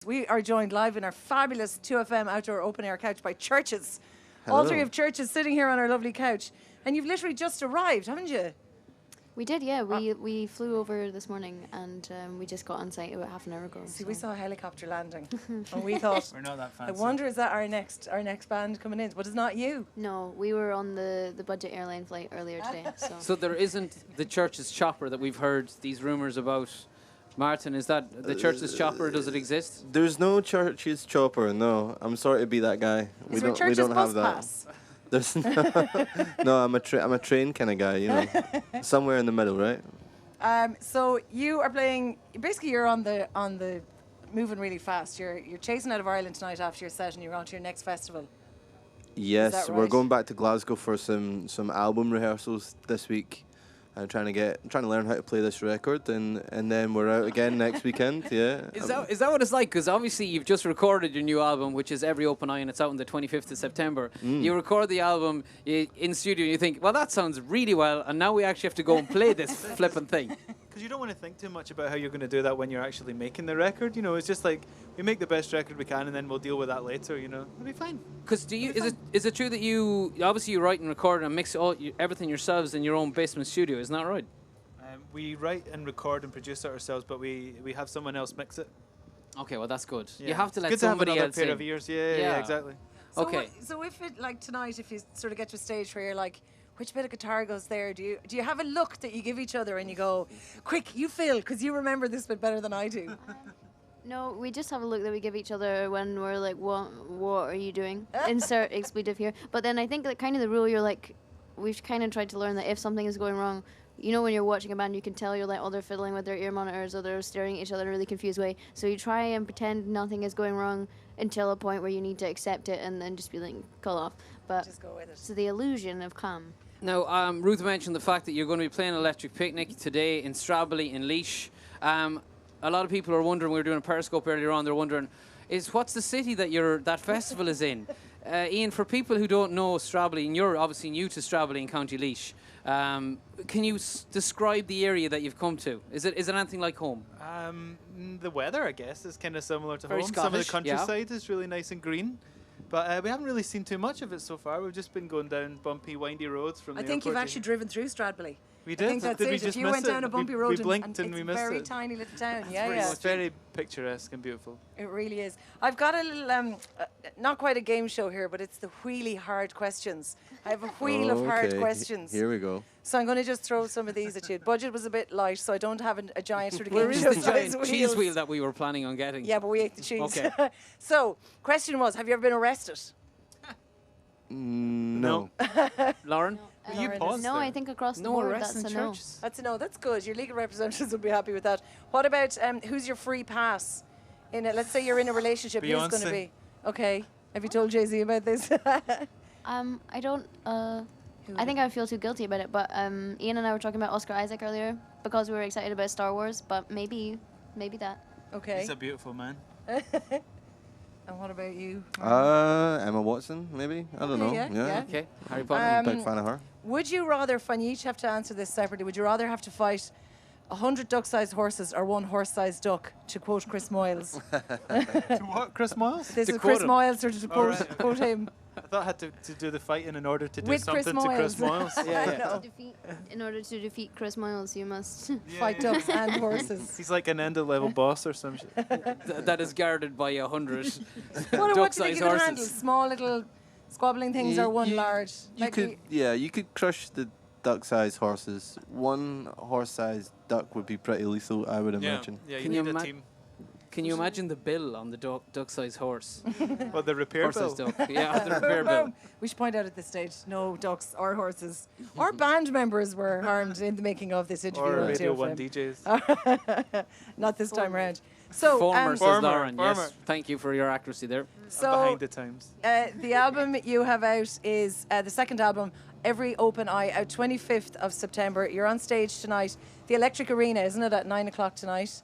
we are joined live in our fabulous 2FM outdoor open air couch by Chvrches. All three of Chvrches sitting here on our lovely couch. And you've literally just arrived, haven't you? We did, yeah. We flew over this morning and we just got on site about half an hour ago. See, we saw a helicopter landing and we thought, we're not that fancy. I wonder, is that our next band coming in? But it's not you. No, we were on the budget airline flight earlier today. So there isn't the Chvrches chopper that we've heard these rumours about. Martin, is that the Chvrches chopper? Does it exist? There's no Chvrches chopper, no. I'm sorry to be that guy. Is there we don't have that. Pass? There's no, I'm a train kind of guy, you know. Somewhere in the middle, right? So you are playing, basically you're on the moving really fast. You're chasing out of Ireland tonight after your set and you're on to your next festival. Yes, right? We're going back to Glasgow for some album rehearsals this week. I'm trying to learn how to play this record, and then we're out again next weekend. Yeah. Is that what it's like? Because obviously you've just recorded your new album, which is Every Open Eye, and it's out on the 25th of September. You record the album in studio, and you think, well, that sounds really well, and now we actually have to go and play this flipping thing. Because you don't want to think too much about how you're going to do that when you're actually making the record. You know, it's just like we make the best record we can, and then we'll deal with that later. You know, it'll be fine. Because is it true that you write and record and mix everything yourselves in your own basement studio? Isn't that right? We write and record and produce it ourselves, but we have someone else mix it. Okay, well that's good. Yeah. You have to let good somebody to have else another pair in. of ears. Yeah, exactly. So Okay. So if it, like tonight, if you sort of get to a stage where you're like, which bit of guitar goes there? Do you have a look that you give each other and you go, quick, you feel, because you remember this bit better than I do? No, we just have a look that we give each other when we're like, what are you doing? Insert expletive here. But then I think that kind of the rule, you're like, we've kind of tried to learn that if something is going wrong, you know, when you're watching a band, you can tell you're like, oh, they're fiddling with their ear monitors or they're staring at each other in a really confused way. So you try and pretend nothing is going wrong until a point where you need to accept it and then just be like, call off. But Just go with it. so the illusion of calm. Now, Ruth mentioned the fact that you're going to be playing Electric Picnic today in Strably in Laois. A lot of people are wondering, we were doing a Periscope earlier on, they're wondering, what's the city that festival is in? Ian, for people who don't know Strably, and you're obviously new to Strably in County Laois, can you describe the area that you've come to? Is it anything like home? The weather, I guess, is kind of similar to Very home. Some of the Scottish, yeah. countryside is really nice and green. But we haven't really seen too much of it so far. We've just been going down bumpy, windy roads from I the think you've airport actually driven through Stradbally. We did? I think that's Did we it. If just you miss went down it? a bumpy We road blinked and it's we a missed very it. tiny little town. It's very picturesque and beautiful. It really is. I've got a little, not quite a game show here, but it's the wheelie hard questions. I have a wheel of hard questions. Here we go. So I'm going to just throw some of these at you. Budget was a bit light, so I don't have a giant sort of Where game is show the size giant cheese wheels. wheel that we were planning on getting? Yeah, but we ate the cheese. Okay. So, question was, have you ever been arrested? No. Lauren? You Lauren, paused No, there. I think across the No board arrests that's in a no. churches? That's a no. That's good. Your legal representatives will be happy with that. What about who's your free pass? Let's say you're in a relationship. Who's going to Beyonce. be? Okay. Have you told Jay-Z about this? I don't. I think I feel too guilty about it. But Ian and I were talking about Oscar Isaac earlier because we were excited about Star Wars. But maybe that. Okay. He's a beautiful man. And what about you? Emma Watson, maybe? I don't know. yeah. Okay, Harry Potter. I'm a big fan of her. Would you rather, and you each have to answer this separately, would you rather have to fight 100 duck-sized horses or one horse-sized duck, to quote Chris Moyles? To what, Chris Miles? This To is quote Chris him. Moyles, or to quote, right, okay. quote him. I thought I had to do the fighting in order to do With Chris something to Chris Miles. Miles. I know. In order to defeat Chris Miles, you must. Fight ducks and horses. He's like an end-of-level boss or some shit. That is guarded by 100 What do you think duck-sized you can handle? horses. Small little squabbling things or one large? You could crush the duck-sized horses. One horse-sized duck would be pretty lethal, I would imagine. Yeah, you Can you need a ima- team. Can you imagine the bill on the duck-sized horse? Well, the repair bill. Horse-sized duck. Yeah, the repair bill. We should point out at this stage, no ducks or horses or band members were harmed in the making of this interview. Or on Radio 2FM. 1 DJs. Not this time around. So, Former, says Former, Lauren. Yes, former. thank you for your accuracy there. so Behind the times. the album you have out is the second album, Every Open Eye, out 25th of September. You're on stage tonight, the Electric Arena, isn't it, at 9 o'clock tonight?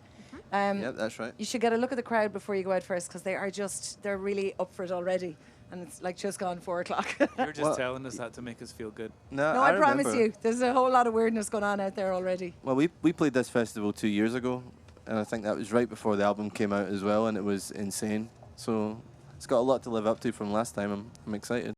Yeah, that's right. You should get a look at the crowd before you go out first, because they're really up for it already. And it's like just gone 4 o'clock. You're just Well- telling us that to make us feel good. No, I promise remember. you, there's a whole lot of weirdness going on out there already. Well, we played this festival 2 years ago, and I think that was right before the album came out as well, and it was insane. So it's got a lot to live up to from last time. I'm excited.